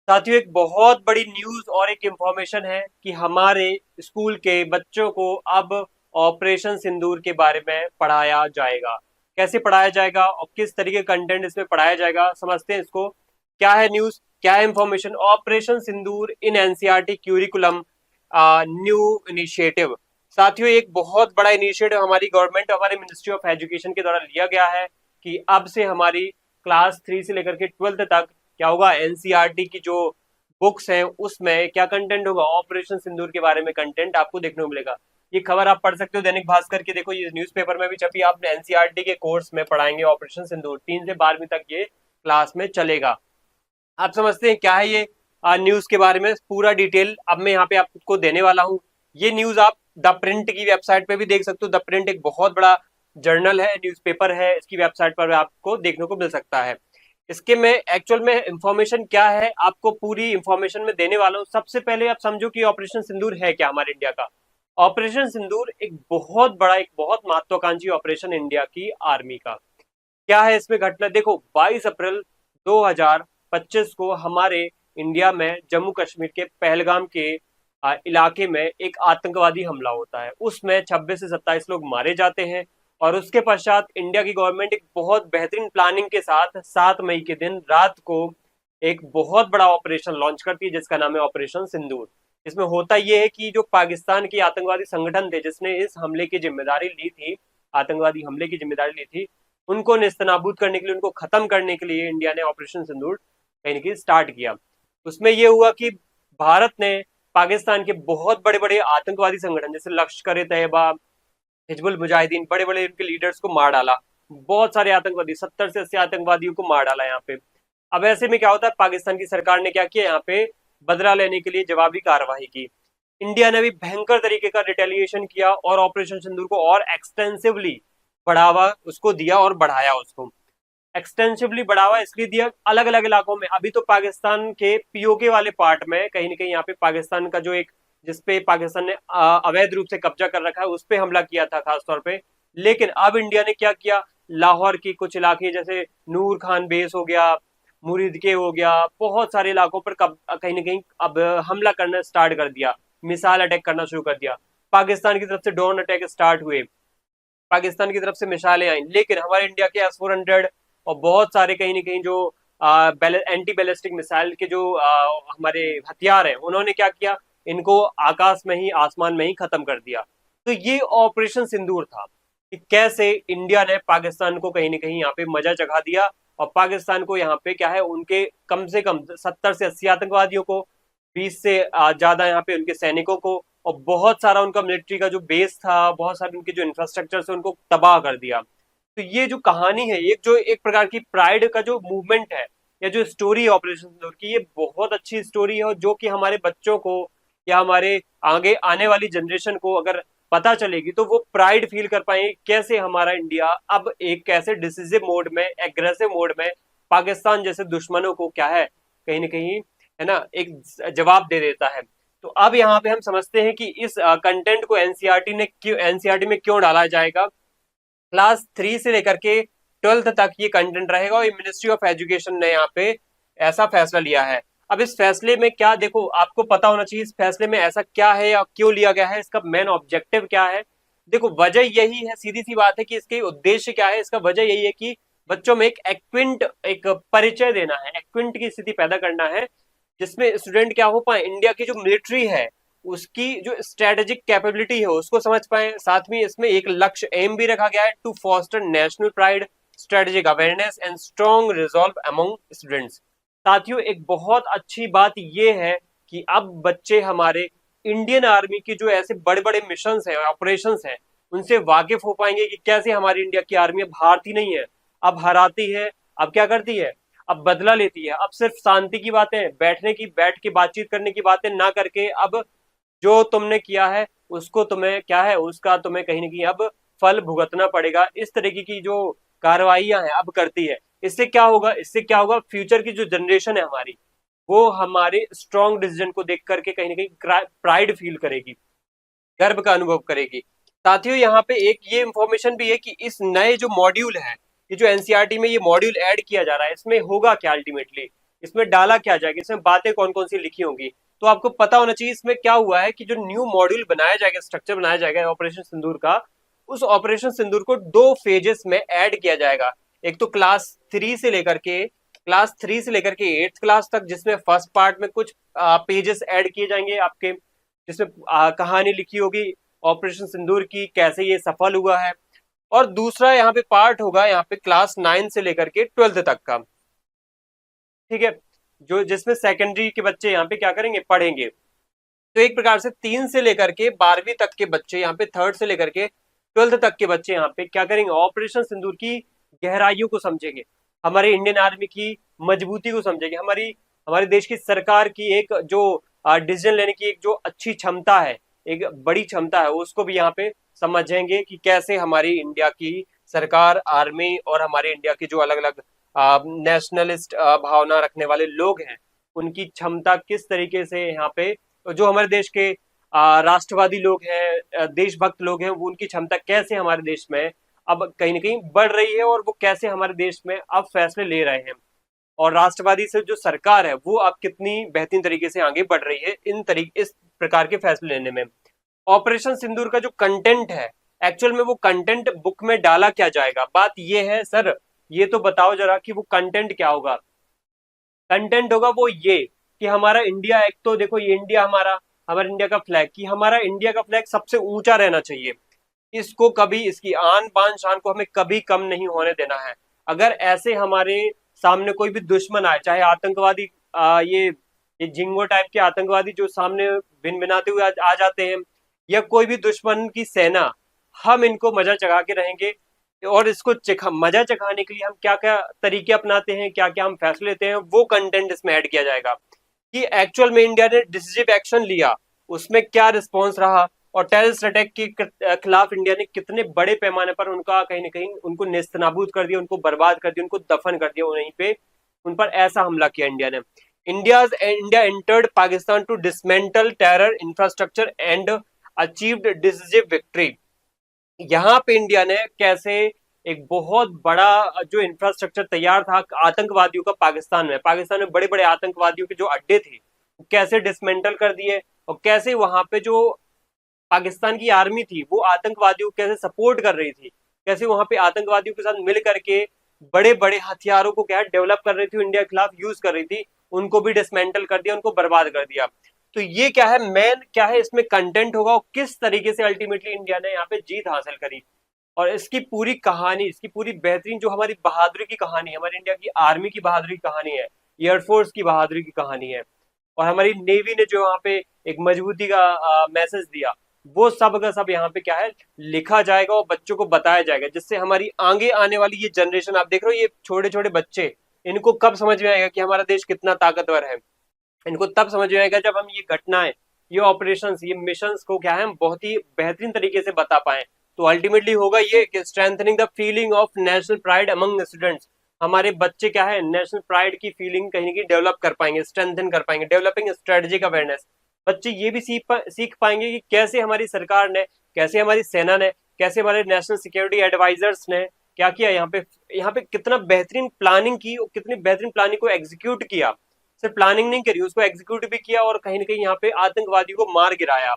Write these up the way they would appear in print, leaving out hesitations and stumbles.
साथियों, एक बहुत बड़ी न्यूज और एक इंफॉर्मेशन है कि हमारे स्कूल के बच्चों को अब ऑपरेशन सिंदूर के बारे में पढ़ाया जाएगा। कैसे पढ़ाया जाएगा और किस तरीके कंटेंट इसमें पढ़ाया जाएगा, समझते हैं इसको। क्या है न्यूज, क्या है information? Operation Sindoor in NCERT curriculum new initiative. साथियों, एक बहुत बड़ा इनिशिएटिव हमारी गवर्नमेंट, हमारे मिनिस्ट्री ऑफ एजुकेशन के द्वारा लिया गया है कि अब से हमारी क्लास 3 से लेकर के 12th तक क्या होगा, एनसीईआरटी की जो बुक्स हैं उसमें क्या कंटेंट होगा, ऑपरेशन सिंदूर के बारे में कंटेंट आपको देखने को मिलेगा। ये खबर आप पढ़ सकते हो दैनिक भास्कर की। देखो, ये न्यूज़पेपर में भी छपी, आपने एनसीईआरटी के कोर्स में पढ़ाएंगे ऑपरेशन सिंदूर, 3 से 12वीं तक ये क्लास में चलेगा। आप समझते हैं क्या है ये न्यूज के बारे में पूरा डिटेल अब मैं यहाँ पे आपको देने वाला हूँ। ये न्यूज आप द प्रिंट की वेबसाइट पे भी देख सकते हो। द प्रिंट एक बहुत बड़ा जर्नल है, न्यूज़पेपर है, इसकी वेबसाइट पर आपको देखने को मिल सकता है। इसके में एक्चुअल में इंफॉर्मेशन क्या है, आपको पूरी इंफॉर्मेशन में देने वाला हूँ। सबसे पहले आप समझो कि ऑपरेशन सिंदूर है क्या हमारे इंडिया का। ऑपरेशन सिंदूर एक बहुत बड़ा, एक बहुत महत्वाकांक्षी ऑपरेशन इंडिया की आर्मी का। क्या है इसमें घटना, देखो 22 अप्रैल 2025 को हमारे इंडिया में जम्मू कश्मीर के पहलगाम के इलाके में एक आतंकवादी हमला होता है। उसमें 26 से 27 लोग मारे जाते हैं और उसके पश्चात इंडिया की गवर्नमेंट एक बहुत बेहतरीन प्लानिंग के साथ 7 मई के दिन रात को एक बहुत बड़ा ऑपरेशन लॉन्च करती है जिसका नाम है ऑपरेशन सिंदूर। इसमें होता यह है कि जो पाकिस्तान के आतंकवादी संगठन थे जिसने इस हमले की जिम्मेदारी ली थी, आतंकवादी हमले की जिम्मेदारी ली थी, उनको नेस्तनाबूद करने के लिए, उनको खत्म करने के लिए इंडिया ने ऑपरेशन सिंदूर कहीं ना कहीं स्टार्ट किया। उसमें यह हुआ कि भारत ने पाकिस्तान के बहुत बड़े बड़े आतंकवादी संगठन जैसे लश्कर ए तैयबा, हिजबुल मुजाहिदीन, बड़े बड़े इनके लीडर्स को मार डाला। बहुत सारे आतंकवादी, 70 से 80 आतंकवादियों को मार डाला यहाँ पे। अब ऐसे में क्या होता है, पाकिस्तान की सरकार ने क्या किया, यहाँ पे बदला लेने के लिए जवाबी कार्रवाई की। इंडिया ने भी भयंकर तरीके का रिटेलिएशन किया और ऑपरेशन सिंदूर को और एक्सटेंसिवली बढ़ावा उसको दिया और बढ़ाया उसको। एक्सटेंसिवली बढ़ावा इसलिए दिया अलग अलग इलाकों में। अभी तो पाकिस्तान के पीओके वाले पार्ट में कहीं ना कहीं यहाँ पे पाकिस्तान का जो एक, जिसपे पाकिस्तान ने अवैध रूप से कब्जा कर रखा है, उस पर हमला किया था खासतौर पे। लेकिन अब इंडिया ने क्या किया, लाहौर की कुछ इलाके जैसे नूर खान बेस हो गया, मुरीदके हो गया, बहुत सारे इलाकों पर कहीं ना कहीं अब हमला करना स्टार्ट कर दिया, मिसाइल अटैक करना शुरू कर दिया। पाकिस्तान की तरफ से ड्रोन अटैक स्टार्ट हुए, पाकिस्तान की तरफ से मिसाइलें आई, लेकिन हमारे इंडिया के S-400 और बहुत सारे कहीं ना कहीं जो एंटी बैलिस्टिक मिसाइल के जो हमारे हथियार हैं, उन्होंने क्या किया, इनको आकाश में ही, आसमान में ही खत्म कर दिया। तो ये ऑपरेशन सिंदूर था कि कैसे इंडिया ने पाकिस्तान को कहीं ना कहीं यहाँ पे मजा चखा दिया और पाकिस्तान को यहाँ पे क्या है, उनके कम से कम 70 से 80 आतंकवादियों को, 20 से ज्यादा यहाँ पे उनके सैनिकों को और बहुत सारा उनका मिलिट्री का जो बेस था, बहुत सारे उनके जो इंफ्रास्ट्रक्चर से उनको तबाह कर दिया। तो ये जो कहानी है, एक जो एक प्रकार की प्राइड का जो मूवमेंट है या जो स्टोरी है ऑपरेशन सिंदूर की, ये बहुत अच्छी स्टोरी है जो कि हमारे बच्चों को या हमारे आगे आने वाली जनरेशन को अगर पता चलेगी तो वो प्राइड फील कर पाएंगे कैसे हमारा इंडिया अब एक कैसे डिसिसिव मोड में, एग्रेसिव मोड में पाकिस्तान जैसे दुश्मनों को क्या है, कहीं ना कहीं है ना, एक जवाब दे देता है। तो अब यहाँ पे हम समझते हैं कि इस कंटेंट को एनसीईआरटी में क्यों डाला जाएगा। क्लास 3 से लेकर के 12th तक ये कंटेंट रहेगा और ये मिनिस्ट्री ऑफ एजुकेशन ने यहाँ पे ऐसा फैसला लिया है। अब इस फैसले में क्या, देखो आपको पता होना चाहिए इस फैसले में ऐसा क्या है या क्यों लिया गया है, इसका मेन ऑब्जेक्टिव क्या है। देखो वजह यही है, सीधी सी बात है कि इसके उद्देश्य क्या है। इसका वजह यही है कि बच्चों में एक एक्विंट, एक परिचय देना है, एक्विंट की स्थिति पैदा करना है जिसमें स्टूडेंट क्या हो पाए, इंडिया की जो मिलिट्री है उसकी जो स्ट्रेटेजिक कैपेबिलिटी है उसको समझ पाए। साथ में इसमें एक लक्ष्य एम भी रखा गया है, to foster national pride, strategic awareness and strong resolve among students. साथियों, एक बहुत अच्छी बात यह है कि अब बच्चे हमारे इंडियन आर्मी की जो ऐसे बड़े बड़े मिशन हैं, ऑपरेशन हैं, उनसे वाकिफ हो पाएंगे कि कैसे हमारी इंडिया की आर्मी अब हारती नहीं है, अब हराती है, अब क्या करती है, अब बदला लेती है। अब सिर्फ शांति की बातें, बैठने की, बैठ के बातचीत करने की बातें ना करके अब जो तुमने किया है उसको तुम्हें क्या है, उसका तुम्हें कहीं ना कहीं अब फल भुगतना पड़ेगा। इस तरीके की जो कार्रवाइयां हैं अब करती है। इससे क्या होगा, इससे क्या होगा, फ्यूचर की जो जनरेशन है हमारी, वो हमारे स्ट्रॉन्ग डिसीजन को देख करके कहीं ना कहीं प्राइड फील करेगी, गर्व का अनुभव करेगी। साथियों, यहाँ पे एक ये इंफॉर्मेशन भी है कि इस नए जो मॉड्यूल है, ये जो एनसीईआरटी में ये मॉड्यूल ऐड किया जा रहा है, इसमें होगा क्या अल्टीमेटली, इसमें डाला क्या जाएगा, इसमें बातें कौन कौन सी लिखी होंगी। तो आपको पता होना चाहिए इसमें क्या हुआ है कि जो न्यू मॉड्यूल बनाया जाएगा, स्ट्रक्चर बनाया जाएगा ऑपरेशन सिंदूर का, उस ऑपरेशन सिंदूर को 2 फेजेस में ऐड किया जाएगा। एक तो क्लास 3 से लेकर के 8th क्लास तक, जिसमें फर्स्ट पार्ट में कुछ पेजेस ऐड किए जाएंगे आपके, जिसमें कहानी लिखी होगी ऑपरेशन सिंदूर की, कैसे ये सफल हुआ है। और दूसरा यहाँ पे पार्ट होगा यहाँ पे क्लास 9 से लेकर के 12th तक का, ठीक है, जो जिसमें सेकेंडरी के बच्चे यहाँ पे क्या करेंगे, पढ़ेंगे। तो एक प्रकार से 3 से लेकर के 12वीं तक के बच्चे यहाँ पे, 3rd से लेकर के 12th तक के बच्चे यहाँ पे क्या करेंगे, ऑपरेशन सिंदूर की गहराइयों को समझेंगे, हमारे इंडियन आर्मी की मजबूती को समझेंगे, हमारी हमारे देश की सरकार की एक जो डिसीजन लेने की एक जो अच्छी क्षमता है, एक बड़ी क्षमता है, उसको भी यहाँ पे समझेंगे कि कैसे हमारी इंडिया की सरकार, आर्मी और हमारे इंडिया की जो अलग अलग नेशनलिस्ट भावना रखने वाले लोग हैं, उनकी क्षमता किस तरीके से यहाँ पे, जो हमारे देश के राष्ट्रवादी लोग हैं, देशभक्त लोग हैं, वो उनकी क्षमता कैसे हमारे देश में अब कहीं ना कहीं बढ़ रही है, और वो कैसे हमारे देश में अब फैसले ले रहे हैं, और राष्ट्रवादी से जो सरकार है वो अब कितनी बेहतरीन तरीके से आगे बढ़ रही है इस प्रकार के फैसले लेने में। ऑपरेशन सिंदूर का जो कंटेंट है, एक्चुअल में वो कंटेंट बुक में डाला क्या जाएगा, बात ये है सर, ये तो बताओ जरा कि वो कंटेंट क्या होगा। कंटेंट होगा वो ये कि हमारा इंडिया, एक तो देखो ये इंडिया हमारा इंडिया का फ्लैग, कि हमारा इंडिया का फ्लैग सबसे ऊंचा रहना चाहिए, इसको कभी, इसकी आन बान शान को हमें कभी कम नहीं होने देना है। अगर ऐसे हमारे सामने कोई भी दुश्मन आए, चाहे आतंकवादी, ये जिंगो टाइप के आतंकवादी जो सामने भिन भिनाते हुए आ जाते हैं, या कोई भी दुश्मन की सेना, हम इनको मजा चखा के रहेंगे। और इसको मजा चखाने के लिए हम क्या क्या तरीके अपनाते हैं, क्या क्या हम फैसले लेते हैं, वो कंटेंट इसमें ऐड किया जाएगा कि एक्चुअल में इंडिया ने डिसिसिव एक्शन लिया, उसमें क्या रिस्पॉन्स रहा, और टेररिस्ट अटैक के खिलाफ इंडिया ने कितने बड़े पैमाने पर उनका कहीं ना कहीं उनको नेस्तनाबूद कर दिया, उनको बर्बाद कर दिया, उनको दफन कर दिया, वहीं पे उन पर ऐसा हमला किया इंडिया ने। India entered Pakistan to dismantle terror infrastructure and achieved decisive victory. यहाँ पे इंडिया ने कैसे एक बहुत बड़ा जो इंफ्रास्ट्रक्चर तैयार था आतंकवादियों का पाकिस्तान में बड़े बड़े आतंकवादियों के जो अड्डे थे, कैसे डिसमेंटल कर दिए, और कैसे वहां पे जो पाकिस्तान की आर्मी थी वो आतंकवादियों को कैसे सपोर्ट कर रही थी, कैसे वहां पे आतंकवादियों के साथ मिल करके बड़े बड़े हथियारों को क्या डेवलप कर रही थी, इंडिया के खिलाफ यूज कर रही थी, उनको भी डिसमेंटल कर दिया, उनको बर्बाद कर दिया। तो ये क्या है, मेन क्या है इसमें कंटेंट होगा, और किस तरीके से अल्टीमेटली इंडिया ने यहाँ पे जीत हासिल करी, और इसकी पूरी कहानी, इसकी पूरी बेहतरीन जो हमारी बहादुरी की कहानी है, हमारी इंडिया की आर्मी की बहादुरी की कहानी है, एयरफोर्स की बहादुरी की कहानी है, और हमारी नेवी ने जो यहाँ पे एक मजबूती का मैसेज दिया, वो सब का सब यहाँ पे क्या है लिखा जाएगा और बच्चों को बताया जाएगा, जिससे हमारी आगे आने वाली ये जनरेशन, आप देख रहे हो ये छोटे छोटे बच्चे, इनको कब समझ में आएगा कि हमारा देश कितना ताकतवर है, इनको तब समझ में आएगा जब हम ये घटनाएं, ये ऑपरेशंस, ये मिशंस को क्या है हम बहुत ही बेहतरीन तरीके से बता पाए। तो अल्टीमेटली होगा ये कि strengthening the feeling of national pride among students, हमारे बच्चे क्या है नेशनल प्राइड की फीलिंग कहीं की डेवलप कर पाएंगे, स्ट्रेंथन कर पाएंगे, डेवलपिंग स्ट्रेटेजिक अवेयरनेस, बच्चे ये भी सीख पाएंगे कि कैसे हमारी सरकार ने, कैसे हमारी सेना ने, कैसे हमारे नेशनल सिक्योरिटी एडवाइजर्स ने क्या किया, यहाँ पे कितना बेहतरीन प्लानिंग की, और कितनी बेहतरीन प्लानिंग को एग्जीक्यूट किया, सिर्फ प्लानिंग नहीं करी, उसको एग्जीक्यूट भी किया, और कहीं ना कहीं यहाँ पे आतंकवादियों को मार गिराया,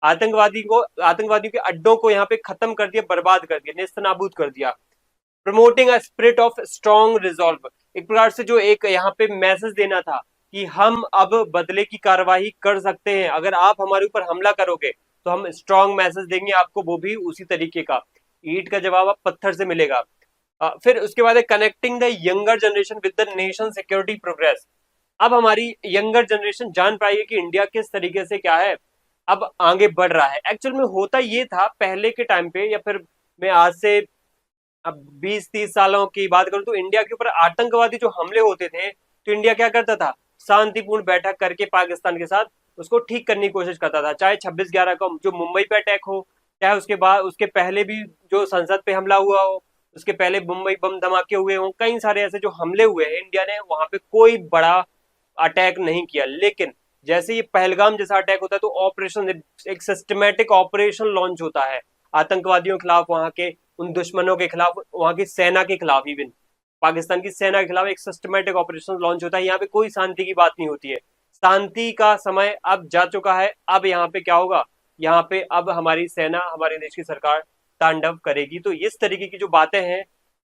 आतंकवादियों के अड्डों को यहाँ पे खत्म कर दिया, बर्बाद कर दिया, नेस्तनाबूद कर दिया। Promoting a spirit of strong resolve, एक प्रकार से जो एक यहाँ पे मैसेज देना था कि हम अब बदले की कार्रवाई कर सकते हैं, अगर आप हमारे ऊपर हमला करोगे तो हम स्ट्रॉन्ग मैसेज देंगे आपको, वो भी उसी तरीके का, ईंट का जवाब अब पत्थर से मिलेगा। फिर उसके बाद connecting the younger generation with the nation security progress, अब हमारी यंगर जनरेशन जान पाएगी कि इंडिया किस तरीके से क्या है अब आगे बढ़ रहा है। एक्चुअल में होता ये था पहले के टाइम पे, या फिर मैं आज से अब 20-30 सालों की बात करूं, तो इंडिया के ऊपर आतंकवादी जो हमले होते थे, तो इंडिया क्या करता था, शांतिपूर्ण बैठक करके पाकिस्तान के साथ उसको ठीक करने की कोशिश करता था, चाहे 26/11 को जो मुंबई पे अटैक हो, चाहे उसके बाद उसके पहले भी जो संसद पे हमला हुआ हो, उसके पहले मुंबई बम धमाके हुए हों, कई सारे ऐसे जो हमले हुए हैं, इंडिया ने वहां पे कोई बड़ा अटैक नहीं किया। लेकिन जैसे ये पहलगाम जैसा अटैक होता है, तो ऑपरेशन, एक सिस्टमेटिक ऑपरेशन लॉन्च होता है आतंकवादियों के खिलाफ, वहां के उन दुश्मनों के खिलाफ, वहां की सेना के खिलाफ, इवन पाकिस्तान की सेना के खिलाफ एक सिस्टमेटिक ऑपरेशन लॉन्च होता है। यहाँ पे कोई शांति की बात नहीं होती है। शांति का समय अब जा चुका है। अब यहाँ पे क्या होगा, यहाँ पे अब हमारी सेना, हमारे देश की सरकार तांडव करेगी। तो इस तरीके की जो बातें हैं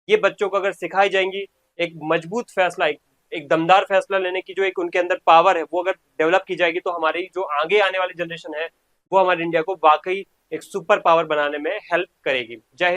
ये बच्चों को अगर सिखाई जाएंगी, एक मजबूत फैसला, एक दमदार फैसला लेने की जो एक उनके अंदर पावर है वो अगर डेवलप की जाएगी, तो हमारी जो आगे आने वाली जनरेशन है वो हमारे इंडिया को वाकई एक सुपर पावर बनाने में हेल्प करेगी। जय